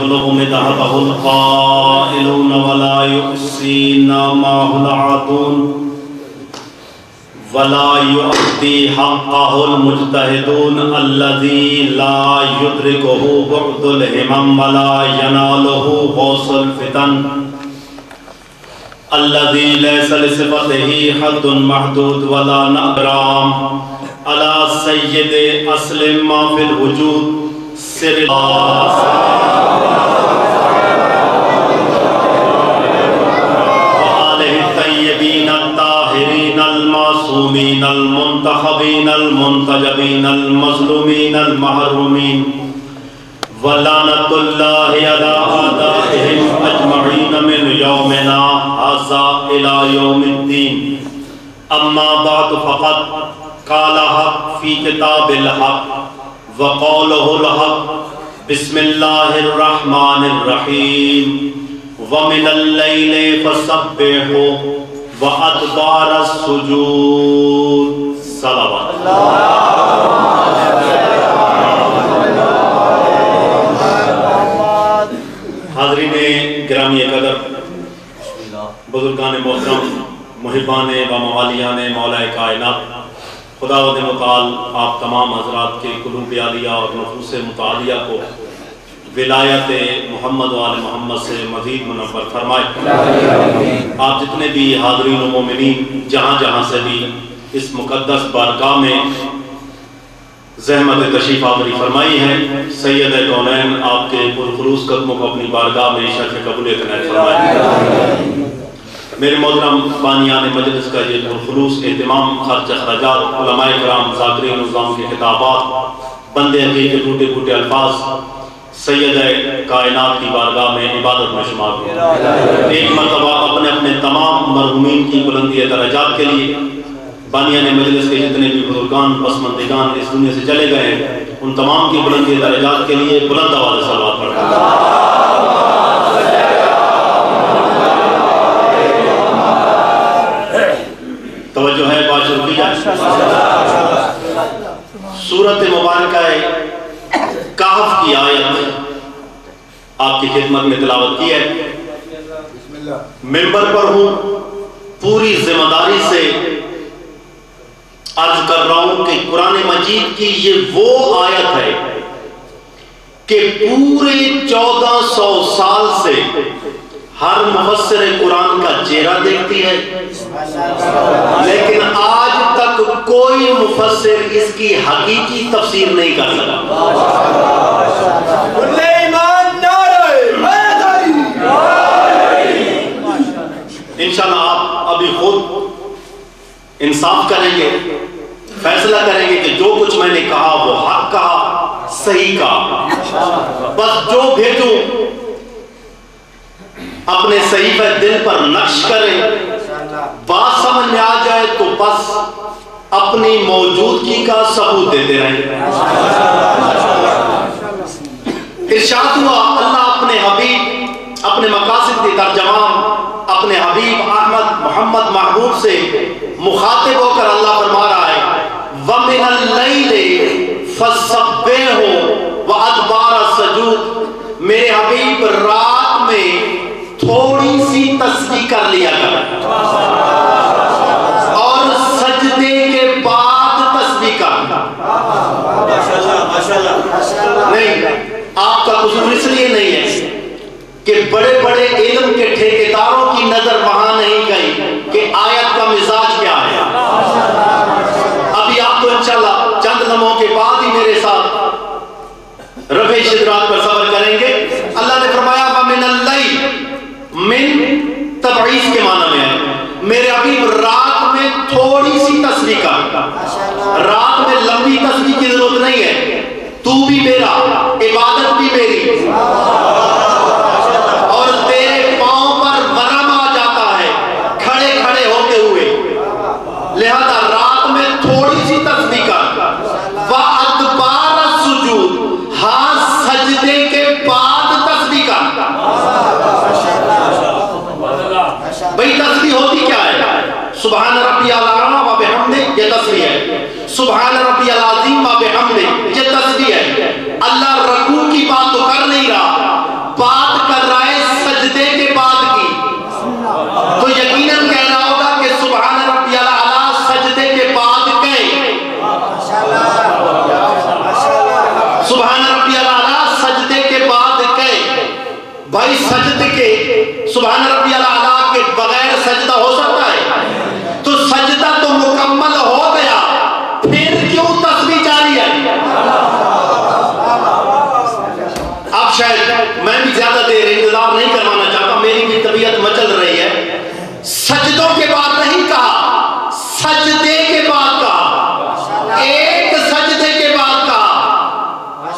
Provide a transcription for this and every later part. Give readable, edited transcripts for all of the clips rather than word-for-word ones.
يبلغ مدحضه القائلون ولا يحصينا معه العادون ولا يؤدي حقه المجتهدون الذي لا يدركه بعد الهمم ولا يناله غوص الفتن الذي ليس لصفته حد محدود ولا نقرام على سيد أصل ما في الوجود سر الله وآله الطيبين الطاهرين المعصومين المنتخبين المنتجبين المظلومين المحرومين ولعنة الله على أعدائهم أجمعين من يومنا هذا إلى يوم الدين. أما بعد فقد قال حق في كتاب الحق وقوله الحق بسم الله الرحمن الرحيم ومن الليل فسبحه وأدبار السجود صلوات حاضرین گرامی قدر، بزرگان محترم، محبان و موالیان مولا کائنات، خداوند متعال آپ تمام حضرات کے قلوب عالیہ اور نفوس متعالیہ کو ولایت محمد و آل محمد سے مزید منور فرمائے۔ آپ جتنے بھی حاضرین و مومنین جہاں جہاں سے بھی اس مقدس بارگاہ میں زحمت تشریف آوری فرمائی ہے، سید کونین آپ کے پرخلوص قدموں کو اپنی بارگاہ میں شرف قبولیت عنایت فرمائے۔ میرے محترم بانیان مجلس کا یہ پرخلوص اہتمام، خرچ اخراجات، علماء کرام، ذاکرین نظام کے خطابات، بندے حقیق کے ٹوٹے پھوٹے الفاظ سید کائنات کی بارگاہ میں عبادت میں شمار ہوں۔ ایک مرتبہ اپنے اپنے تمام مرحومین کی بلندی درجات کے لیے بانیان مجلس کے جتنے بھی بزرگان پسماندگان اس دنیا سے چلے گئے ہیں، ان تمام کی بلندی درجات کے لیے بلند آواز سے صلوات پڑھتے ہیں۔ توجہ ہے، بات شروع کی جائے۔ سورۃ مبارکہ کہف کی آیت آپ کی خدمت میں تلاوت کی ہے۔ ممبر پر ہوں، پوری ذمہ داری سے عرض کر رہا ہوں کہ قرآن مجید کی یہ وہ آیت ہے کہ پورے 1400 سال سے ہر مفسر قرآن کا چہرہ دیکھتی ہے، لیکن آج تک کوئی مفسر اس کی حقیقی تفسیر نہیں کر سکا۔ انشاءاللہ آپ ابھی خود انصاف کریں گے، فیصلہ کریں گے کہ جو کچھ میں نے کہا وہ حق کہا، صحیح کہا۔ بس جو بھیجوں اپنے صحیفہ دل پر نقش کریں، بات سمجھ میں آ جائے تو بس اپنی موجودگی کا ثبوت دیتے رہیں۔ ارشاد ہوا، اللہ اپنے حبیب، اپنے مقاصد کے ترجمان اپنے حبیب احمد محمد محبوب سے مخاطب ہو کر اللہ فرما رہا ہے وَمِنَ اللَّيْلِ فَسَبِّحْهُ وَأَدْبَارَ السُّجُودِ، میرے حبیب رات میں تھوڑی سی تسبیح کر لیا کر اور سجدے کے بعد تسبیح کر۔ نہیں، آپ کا قصور اس لیے نہیں ہے کہ بڑے بڑے علم کے ٹھیکیداروں کی نظر وہاں نہیں گئی کہ آیت کا مزاج کیا ہے۔ ابھی آپ تو انشاءاللہ چند لمحوں کے بعد ہی میرے ساتھ رفع شدرات پر صبر کریں گے۔ اللہ نے فرمایا وَمِنَ اللَّيْلِ، من تبعیض کے معنی میں ہے، میرے حبیب رات میں تھوڑی سی تسبیح کر۔ رات میں لمبی تسبیح کی ضرورت نہیں ہے، تو بھی میرا، عبادت بھی میری، اور تیرے پاؤں پر ورم آ جاتا ہے کھڑے کھڑے ہوتے ہوئے، لہذا رات میں تھوڑی سی تسبیح کر۔ وَأَدْبَارَ السُّجُودِ، ہاں سجدے کے بعد تسبیح کر۔ بھئی تسبیح ہوتی کیا ہے؟ سبحان ربی العظیم و بحمدہ، یہ تسبیح ہے۔ سبحان ربی العظیم و بحمدہ، یہ تسبیح ہے۔ اللہ رکوع کی بات تو کر نہیں رہا، شاید میں بھی زیادہ دیر انتظار نہیں کروانا چاہتا، میری بھی طبیعت مچل رہی ہے. سجدوں کے بعد نہیں کہا، سجدے کے بعد کہا، ایک سجدے کے بعد کہا.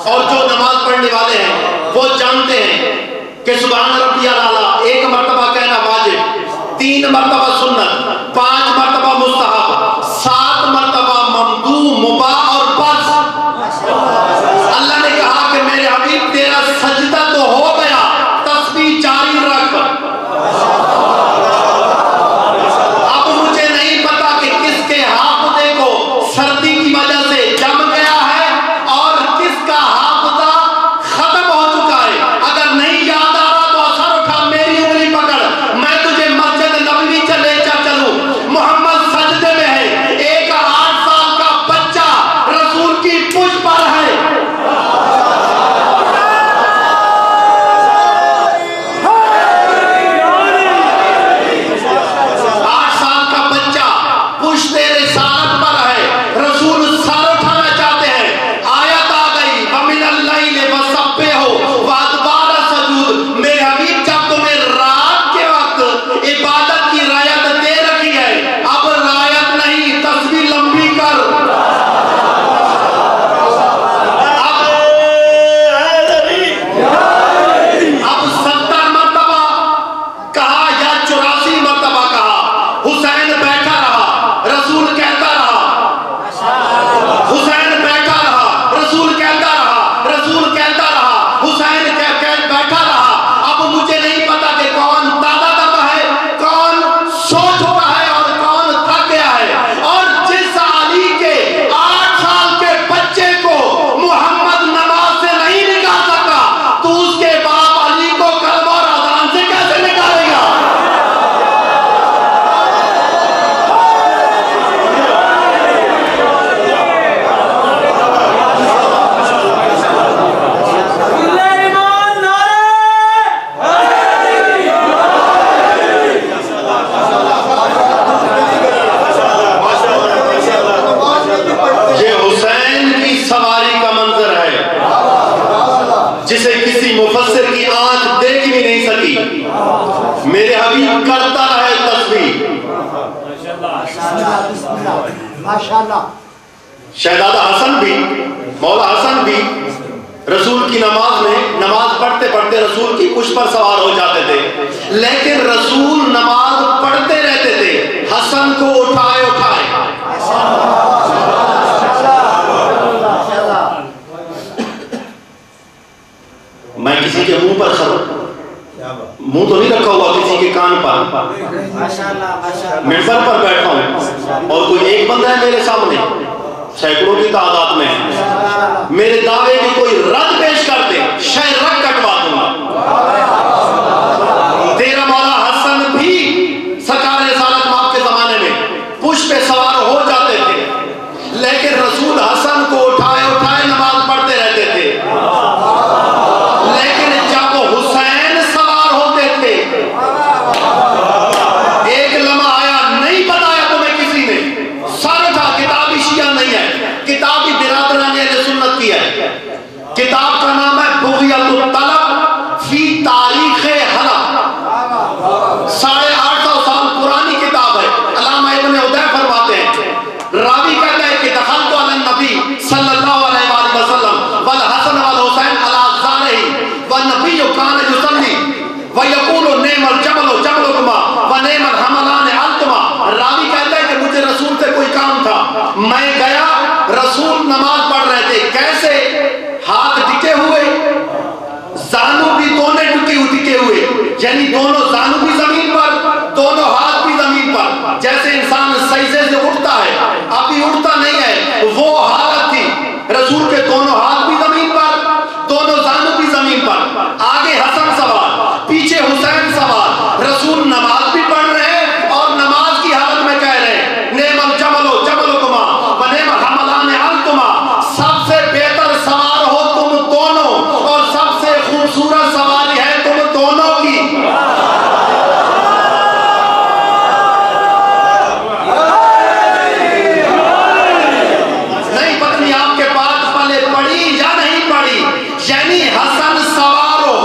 اور جو نماز پڑھنے والے ہیں وہ جانتے ہیں کہ سبحان ربی الاعلی ایک مرتبہ کہنا واجب، 3 مرتبہ سنت، 5 مرتبہ مستحب، 7 مرتبہ ممدوح، مباح اور فرض. اللہ نے کہا کہ میرے حبیب تیرا سجدہ تو ہو گیا، تسبیح جاری رکھ. اب مجھے نہیں پتا کہ کس کے حافظے کو سردی کی وجہ سے جم گیا ہے اور کس کا حافظہ ختم ہو چکا ہے. اگر نہیں یاد آ رہا تو اثر اٹھا، میری انگلی پکڑ، میں تجھے مسجد نبوی چلے چلوں. محمد سجدے میں ہے، ایک 8 سال کا بچہ رسول کی پشت پر ہے. جسے کسی مفسر کی آنکھ دیکھ بھی نہیں سکی، میرے حبیب کرتا رہے تسبیح. شہزادہ حسن بھی، مولا حسن بھی رسول کی نماز میں نماز پڑھتے پڑھتے رسول کی پشت پر سوار ہو جاتے تھے، لیکن رسول نماز پڑھتے رہتے تھے، حسن کو اٹھائے اٹھائے. میں کسی کے منہ پر منہ تو نہیں رکھا ہوا، کسی کے کان پر، منبر پر بیٹھا ہوں اور کوئی ایک بندہ ہے میرے سامنے، سینکڑوں کی تعداد میں، میرے دعوے کی کوئی رد پیش کر دے، شاید رد کٹوا دوں گا. تیرا مولا حسن بھی سرکار رسالت مآب کے زمانے میں پشت پہ سوار ہو جاتے تھے، لیکن رسول حسن کو اٹھائے اٹھائے نماز پڑھتے رہتے تھے. لیکن جب حسین سوار ہوتے تھے، ایک لمحہ آیا، نہیں بتایا تمہیں کسی نے، سر اٹھا، کتابی شیعہ نہیں ہے، کتابی برادران اہل سنت کی ہے. کتاب کا نام ہے بغیت الطلب فی تاریخ حلب، 850 سال پرانی کتاب ہے. علامہ ابن عدی فرماتے ہیں، راوی کہتا ہے کہ دخلت علی النبی صلی اللہ علیہ وآلہ وسلم والحسن والحسین علی ظہرہ والنبی کان یصلی ویقول نعم الجمل جملکما ونعم الحملان انتما. راوی کہتا ہے کہ مجھے رسول سے کوئی کام تھا، میں گیا، رسول نماز پڑھ رہے تھے، کیسے؟ ہاتھ ٹکے ہوئے، زانو بھی دونوں ٹکے ہوئے، یعنی دونوں زانو بھی زمین پر، دونوں ہاتھ بھی زمین پر، جیسے انسان سجدے سے اٹھتا ہے، ابھی اٹھتا نہیں ہے، وہ حالت تھی. رسول کے دونوں ہاتھ بھی زمین پر، دونوں زانو بھی زمین پر، آگے حسن سوار، پیچھے حسین سوار. رسول نماز بھی پڑھ رہے ہیں اور نماز کی حالت میں کہہ رہے ہیں، نعم الجمل جملکما ونعم الحملان انتما. سب سے بہتر سوار ہو تم دونوں اور سب سے خوبصورت سواری ہے تم دونوں کی. نہیں پتنی آپ کے پاس پلے پڑی یا نہیں پڑی، یعنی حسن سوار ہو،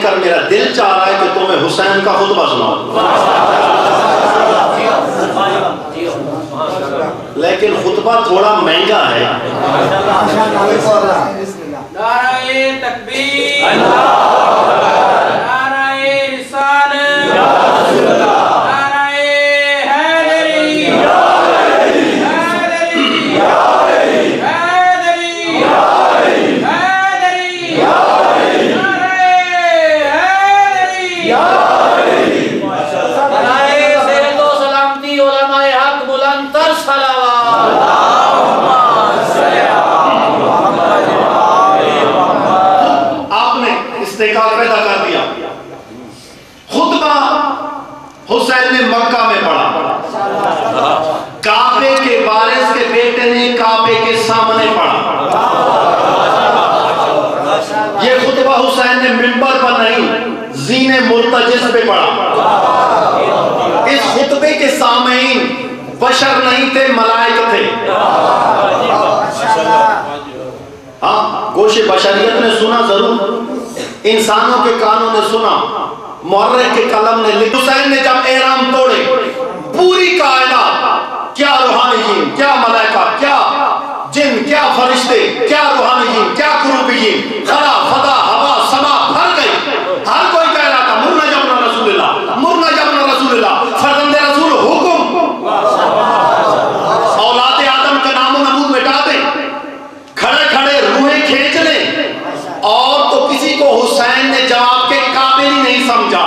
کر میرا دل چاہ رہا ہے کہ تمہیں حسین کا خطبہ سناؤں، لیکن خطبہ تھوڑا مہنگا ہے۔ نعرہ تکبیر، نعرہ رسالت، نعرہ حیدری، حیدری، حیدری، حیدری، نعرہ سید و سلامتی علماء حق بلند تر صلوات۔ استحقاق پیدا کر دیا۔ خطبہ حسین نے مکہ میں پڑھا، کعبے کے وارث کے بیٹے نے کعبے کے سامنے پڑھا۔ یہ خطبہ حسین نے منبر پر نہیں، زین مرتجز پہ پڑھا۔ اس خطبے کے سامعین بشر نہیں تھے، ملائکہ تھے۔ ہاں، گوش بشریت نے سنا ضرور، انسانوں کے کانوں نے سنا، مورخ کے قلم نے لکھا۔ حسین نے جب احرام توڑے، پوری کائنات، کیا روحانیین، کیا ملائکہ، کیا جن، کیا فرشتے، کیا روحانیین، کیا کروبیین، خلا، فضا، ہوا، سما بھر گئی۔ ہر کوئی کہہ رہا تھا مرنا جبنا رسول اللہ، مرنا جبنا رسول اللہ، فرزند رسول حکم، اولاد آدم کا نام و نمود مٹا دیں، کھڑے کھڑے روحیں کھینچ لیں۔ اور تو کسی کو حسین نے جواب کے قابل ہی نہیں سمجھا۔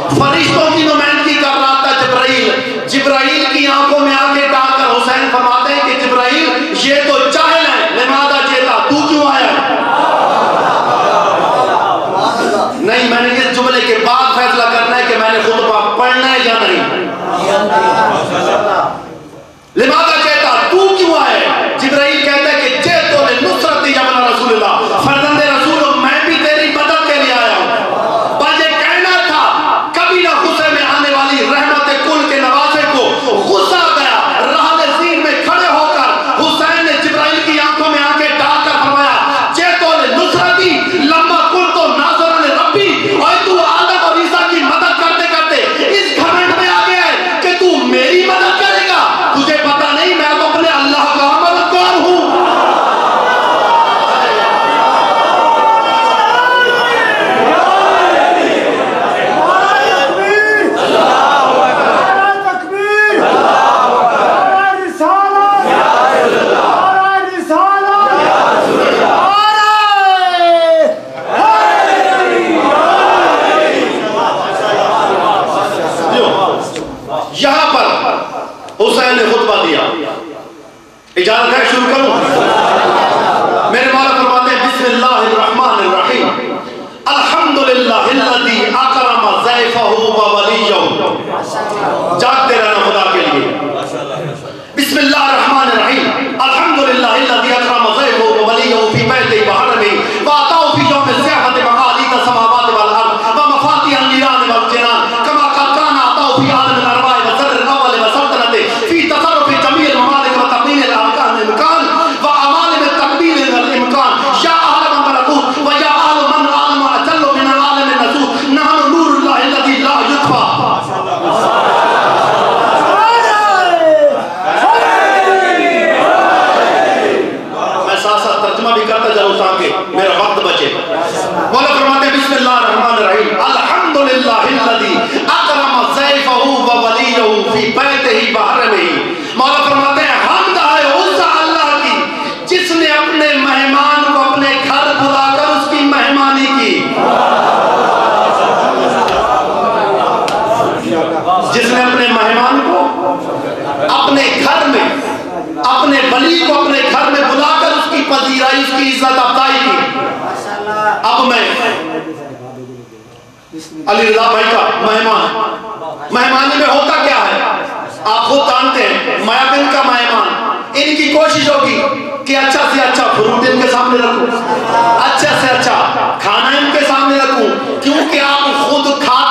فرشتوں کی نمائندگی کر رہا تھا جبرائیل، جبرائیل کی آنکھوں میں آنکھیں ڈال کر حسین فرماتے ہیں کہ جبرائیل یہ تو جاہل ہے، لماذا جیتا، تو کیوں آیا؟ نہیں، میں نے اس جملے کے بعد فیصلہ کرنا ہے کہ میں نے خطبہ پڑھنا ہے یا نہیں۔ لماذا جیتا، تو کیوں آیا؟ جبرائیل کہتا ہے کہ جیتو لنصرت یمن رسول اللہ، فرزند رسول میں بھی تیری مدد کے لیے آیا ہوں۔ پر یہ کہنا تھا کبھی نہ غصے میں آنے والی رحمت کل کے نوازے کو غصہ آ گیا، رحل زین میں کھڑے ہو کر حسین نے جبرائیل کی آنکھوں میں آنکھیں ڈال کر فرمایا جیتو لنصرتی لما کنتو ناظرا لربی، اور تو آدم اور عیسیٰ کی مدد کرتے کرتے اس گھمنڈ میں آ گیا ہے کہ تو میری مدد کرے گا۔ تجھے پتا نہیں میں تو اپنے اللہ کا مددگار ہوں۔ یہاں پر حسین نے خطبہ دیا، اجازت ہے شروع کروں؟ میرے مولا فرماتے ہیں بسم اللہ الرحمن الرحیم، الحمدللہ الذی اکرم ضیفہ و ولیہ، جاگتے رہنا خدا کے لیے۔ بسم اللہ الرحمن الرحیم، الحمدللہ الذی اکرم ضیفہ و ولیہ فی بیتہ وحرمہ وآتاہ فی یوم الزیافۃ مقالید السماوات والارض ومفاتیح النیران والجنان کما قد کان عطاہ فی عالم الارواح وسر الاول وسلطنتہ فی تصرف جمیع الممالک وتقنین الارکان الامکان وعوالم التقبیل الامکان یا اہل من ملکوت و یا اہل من عالم اجل من العالم النسوت نحن نور اللہ الذی لا یطفیٰ۔ میں ساتھ ساتھ ترجمہ بھی کرتا جاؤں تاکہ میرا وقت بچے۔ مولا فرماتے ہیں بسم اللہ الرحمن الرحیم، الحمدللہ الذی اکرم ضیفہ و ولیہ فی بیتہ وحرمہ۔ مولا فرماتے ہیں حمد ہے اس اللہ کی جس نے اپنے مہمان کو اپنے گھر بلا کر اس کی مہمانی کی، جس نے اپنے مہمان کو اپنے گھر میں، اپنے ولی کو اپنے گھر میں بلا کر اس کی پذیرائی، اس کی عزت افزائی کی۔ اب میں علی رضا بھائی کا مہمانی میں ہوتا کیا ہے آپ خود جانتے ہیں، محفل کا مہمان، ان کی کوشش ہوگی کہ اچھا سے اچھا فروٹ ان کے سامنے رکھوں، اچھا سے اچھا کھانا ان کے سامنے رکھوں، کیونکہ آپ خود کھا